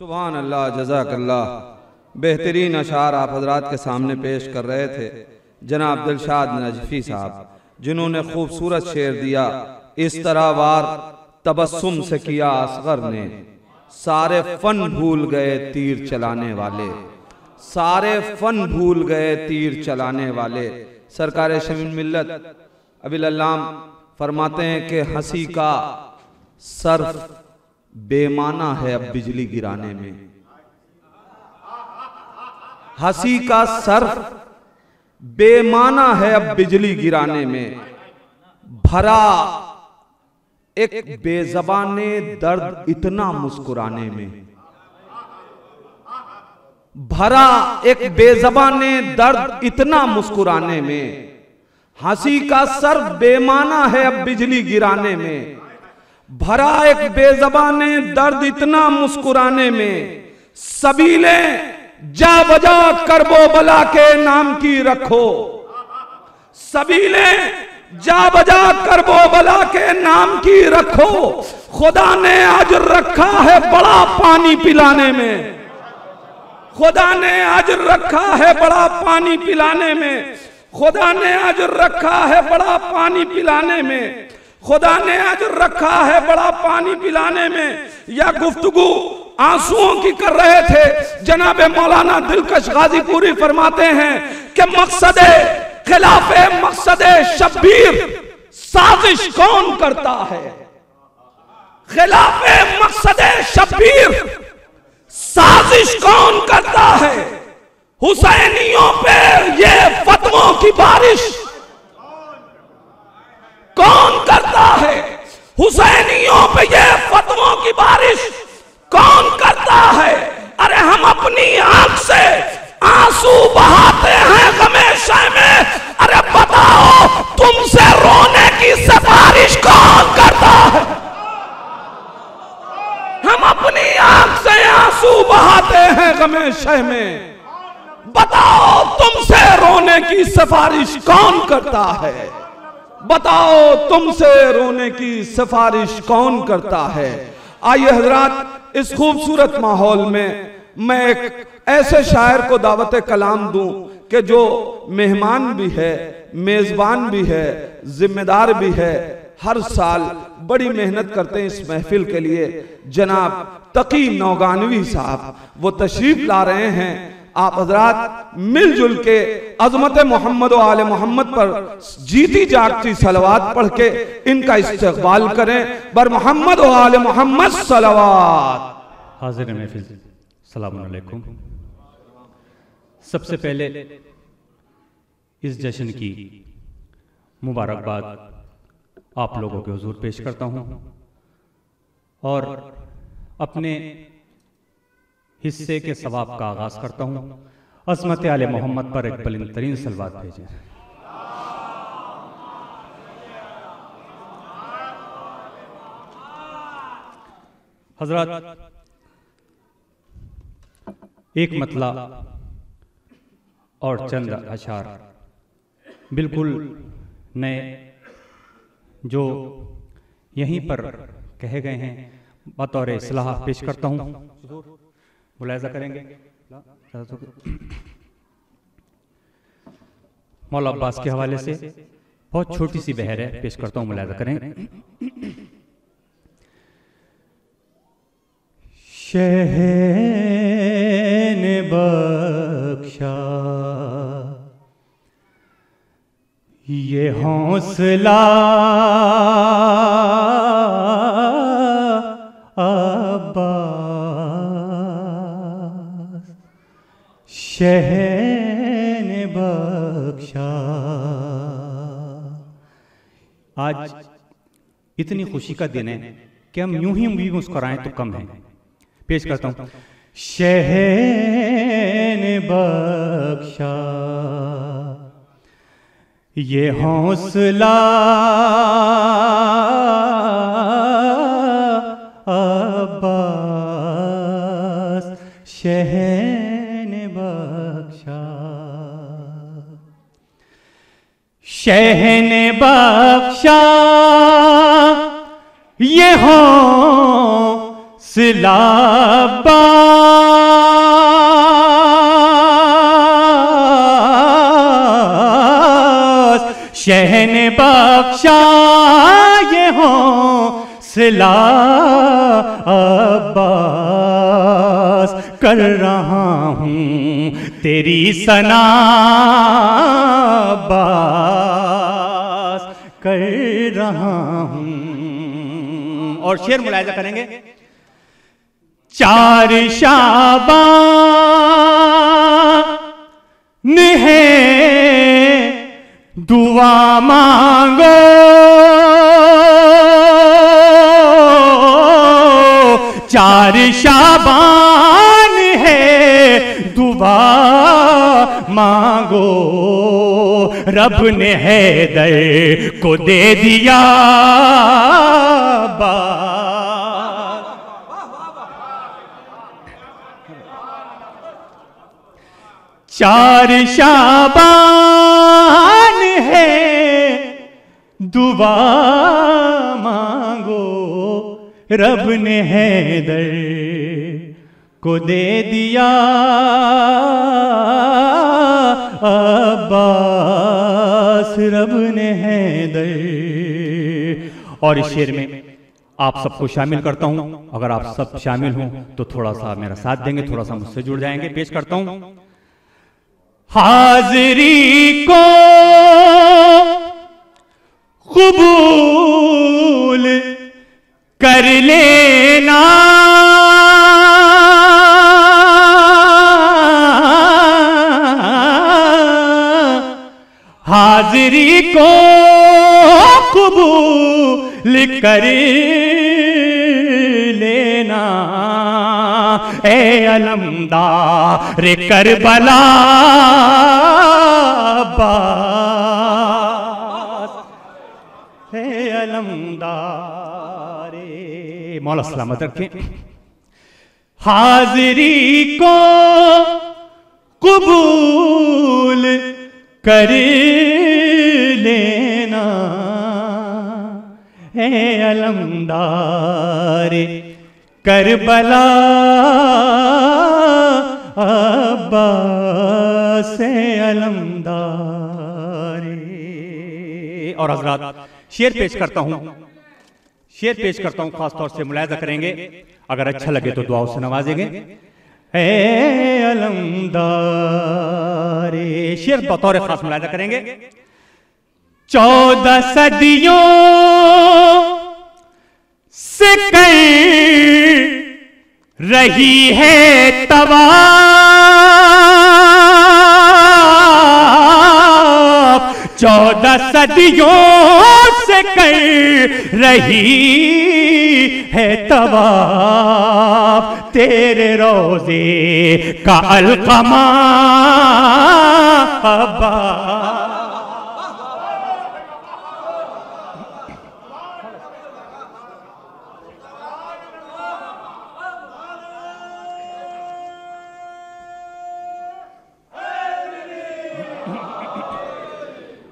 सुभान अल्लाह, जज़ाकल्लाह। बेहतरीन अशार आप हजरात के सामने पेश कर रहे थे जनाब दिलशाद नजफी साहब, जिन्होंने खूबसूरत शेर दिया। इस तरह वार तबस्सुम से किया असगर ने, सारे फन भूल गए तीर चलाने वाले, सारे फन भूल गए तीर चलाने वाले। सरकार शमीन मिल्लत अबिल अल्लाम फरमाते हैं कि हंसी का सर्फ बेमाना है अब बिजली गिराने में, हंसी का सर्फ बेमाना है अब बिजली गिराने में। भरा एक बेज़बाने दर्द इतना मुस्कुराने में, भरा एक बेज़बाने दर्द इतना मुस्कुराने में। हंसी का सर्फ बेमाना है अब बिजली गिराने में, भरा एक बेज़बाने दर्द इतना मुस्कुराने में। सबीले जा बजा करबो बला के नाम की रखो, सबीले जा बजा करबो बला के नाम की रखो। खुदा ने अजर रखा है बड़ा पानी पिलाने में, खुदा ने अजर रखा है बड़ा पानी पिलाने में, खुदा ने अजर रखा है बड़ा पानी पिलाने में, खुदा ने अजर रखा है बड़ा पानी पिलाने में। या गुफ्तगू आंसुओं की कर रहे थे। जनाब मौलाना दिलकश गाजीपुरी फरमाते हैं कि मकसदे खिलाफे मकसदे शब्बीर साजिश कौन करता है, खिलाफे मकसदे शब्बीर साजिश कौन करता है। हुसैनियों पे ये फतवों की बारिश कौन करता है, हुसैनियों पे ये फतवों की बारिश कौन करता है। अरे हम अपनी आंख से आंसू बहाते हैं गमे में, अरे बताओ तुमसे रोने की सिफारिश कौन करता है। हम अपनी आंख से आंसू बहाते हैं गमे में, बताओ तुमसे रोने की सिफारिश कौन करता है, बताओ तुमसे रोने की सिफारिश कौन करता है। आइए हजरात, इस खूबसूरत माहौल में मैं एक ऐसे शायर को दावत कलाम दूं कि जो मेहमान भी है, मेजबान भी है, जिम्मेदार भी है। हर साल बड़ी मेहनत करते हैं इस महफिल के लिए। जनाब तकी नौगानवी साहब वो तशरीफ ला रहे हैं। आप हजरात मिलजुल के अजमत मोहम्मद और आले मोहम्मद पर जीती जागती सलवात पढ़ के इनका इस्तकबाल करें। बर मोहम्मद और आले मोहम्मद सलवात। हाजिर महफिल सलाम अलैकुम। सबसे पहले इस जश्न की मुबारकबाद आप लोगों के हुजूर पेश करता हूं और अपने हिस्से के सवाब का आगाज करता हूं। अज़मत आले मोहम्मद पर एक बुलंद तरीन सलवात भेजें। हजरत एक मतला और चंद अशार बिल्कुल नए जो यहीं पर कहे गए हैं बतौर इस्लाह पेश करता हूं। मुलाहिज़ा करेंगे मौला अब्बास के हवाले से बहुत छोटी सी बहर है, पेश करता हूं, मुलाहिज़ा करें। शहर ने बख्शा ये हौसला अब्बास, शहर ने बख्शा। आज इतनी खुशी का दिन है कि हम यूं ही भी मुस्कुराएं तो कम है। पेश करता हूं। शहर ने बख्शा ये हौसला अब्बास, शहर ने बख्शा, शहर ने बख्शा ये हौसला अब्बास, शहन बख्शा ये हौसला अब्बास, कर रहा हूँ तेरी सना अब्बास, कर रहा हूँ। और शेर मुलाहिजा करेंगे। 4 शाबान है दुआ मांगो, 4 शाबान है दुआ मांगो, रब ने हैदर को दे दिया बात। 4 शाबान है दुआ मांगो, रब ने हैदर को दे दिया अब्बास, रब ने हैदर। और इस शेर में आप सबको शामिल करता हूं। अगर आप सब शामिल हों तो थोड़ा सा मेरा साथ देंगे, थोड़ा सा मुझसे जुड़ जाएंगे। पेश करता हूं। हाज़री को कबूल कर लेना, हाज़री को कबूल कर लेना, ए अलमदार करबला अब्बास, ए अलमदार। मौला सलामत रखें। हाज़री को कबूल कर लेना, ए अलमदार करबला अब्बास, ए अलमदार। और हज़रात शेर पेश करता हूं, शेर पेश करता हूं, खास तौर से मुलाहिजा करेंगे। अगर अच्छा लगे तो दुआओं से नवाजेंगे। ए अलमदार, शेर बतौर खास मुलाहिजा करेंगे। 14 सदियों से कर रही है तवाफ, 14 सदियों से कर रही है तवाफ, तेरे रोजे का अलक़मा अब्बास।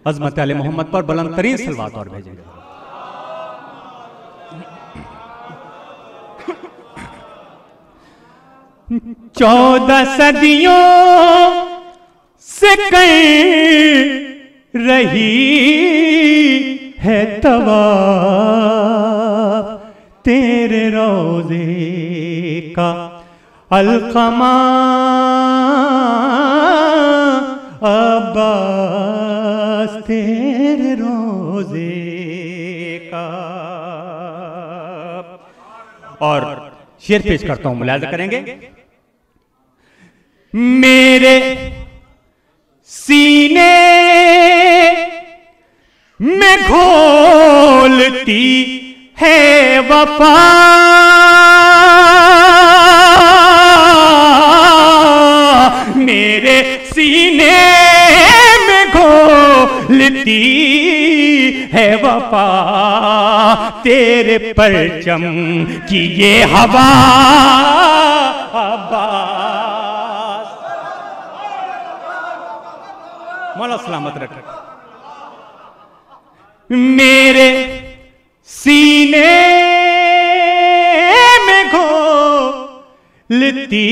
अज़मत आले मोहम्मद पर बुलंद तरीन सलवात और भेजेंगे। चौदह सदियों से कर रही है तवाफ, तेरे रोज़े का अलक़मा अब्बास, तेरे रोज़े का। और शेर पेश करता हूं, मुलाहिजा करेंगे। मेरे सीने में घोलती है वफा, मेरे सीने में घोलती है वफा, तेरे परचम की ये हवा अब्बास। मौला सलामत रखे। मेरे सीने में घोलती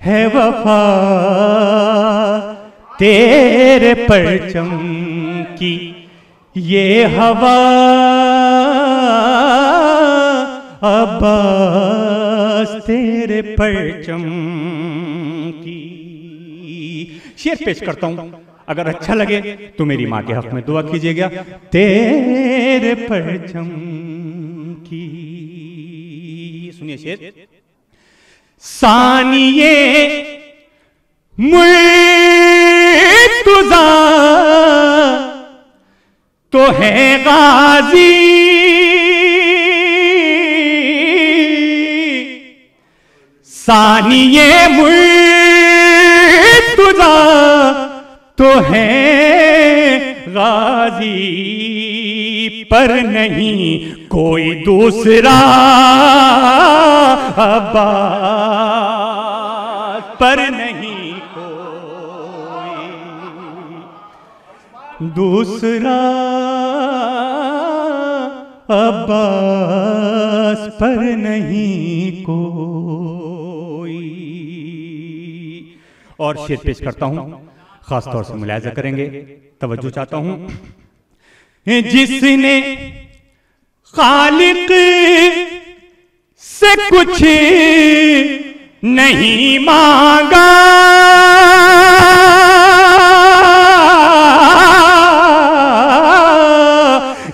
है वफा, तेरे परचम की ये हवा अब्बास तेरे परचम की। शेर पेश करता हूं, अगर अच्छा लगे तो मेरी माँ के हक में दुआ कीजिएगा। तेरे परचम की, सुनिए शेर। सानिए मुर्तज़ा तो है गाजी, सानिए मुर्तज़ा तो है गाजी, पर नहीं कोई दूसरा अब्बास, पर नहीं कोई दूसरा अब्बास, पर नहीं कोई। और शेर पेश करता हूं, खास तौर से मुलाहिजा करेंगे, तवज्जो चाहता हूं। जिसने खालिक से कुछ नहीं मांगा,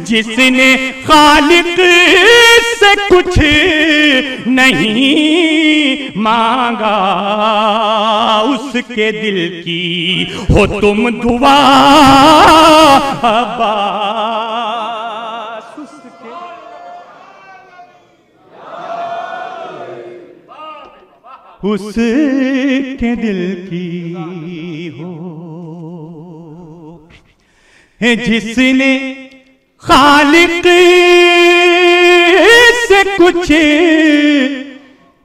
जिसने खालिक से कुछ नहीं मांगा, उसके दिल की हो तुम दुआ अब्बास, उसके दिल की हो। जिसने खालिक से कुछ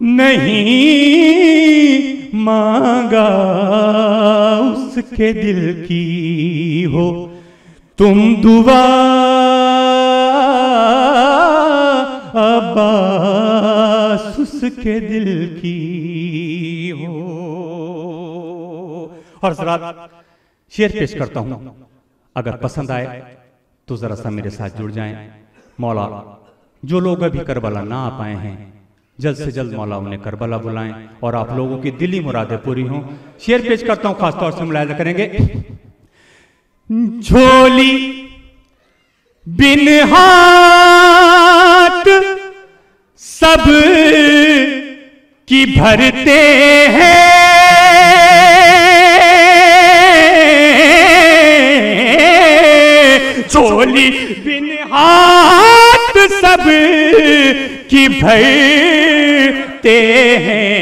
नहीं मांगा, उसके दिल की हो तुम दुआ अब्बास, उसके दिल की हो। और जरा शेर पेश करता हूं, अगर पसंद आए तो जरा सा मेरे साथ जुड़ जाएं। मौला, जो लोग अभी करबला ना आ पाए हैं, जल्द से जल्द मौला उन्हें करबला बुलाएं और आप लोगों की दिली मुरादें पूरी हों। शेर पेश करता हूं, खासतौर से मुलाहिजा करेंगे। झोली बिन हाथ सब की भरते हैं, झोली बिन हाथ सब की भरते हैं,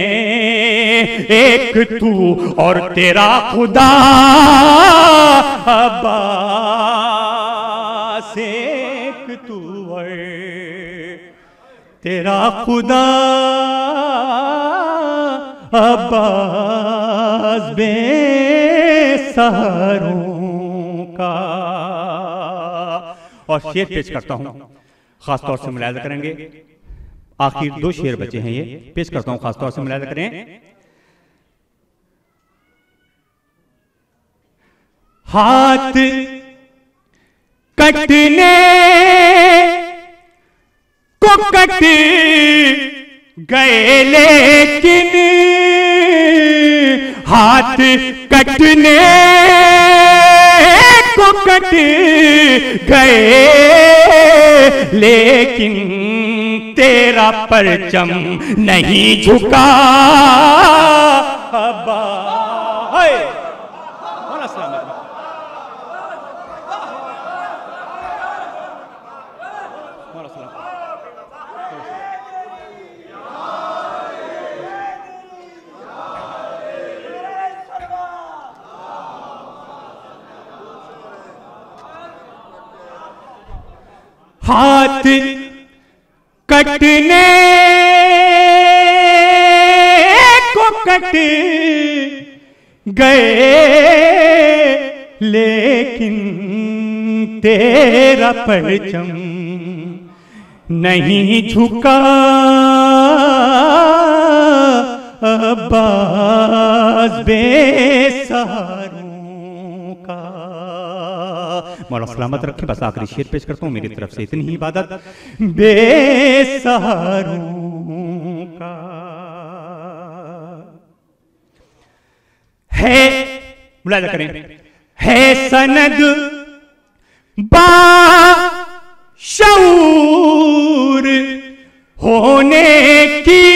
एक तू और तेरा खुदा अब्बास, एक तू और तेरा खुदा अब्बास, बेसहारों का। और शेर पेश करता हूं, खासतौर से मुलाहिजा करेंगे। आखिर 2 शेर बचे हैं, ये पेश करता हूं, खासतौर से मुलाहिजा करें। हाथ कटने को कट गए लेकिन, हाथ कटने को कट गए लेकिन, तेरा परचम नहीं झुका अब्बा। हाथ कटने को कट गए लेकिन, तेरा परचम नहीं झुका अब्बास, बेसहारों का, मौला सलामत रखे। बस आखिरी शेर पेश करता हूं, मेरी तरफ से इतनी ही इबादत। बेसहारों का है, मुलाजा करें, है सनद बाशऊर होने की,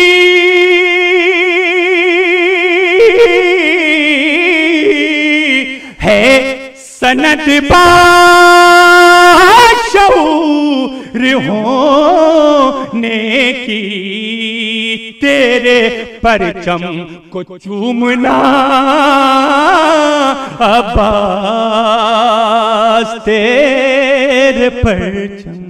है सनद बाशऊर होने की, तेरे परचम को चूमना अब्बास, तेरे परचम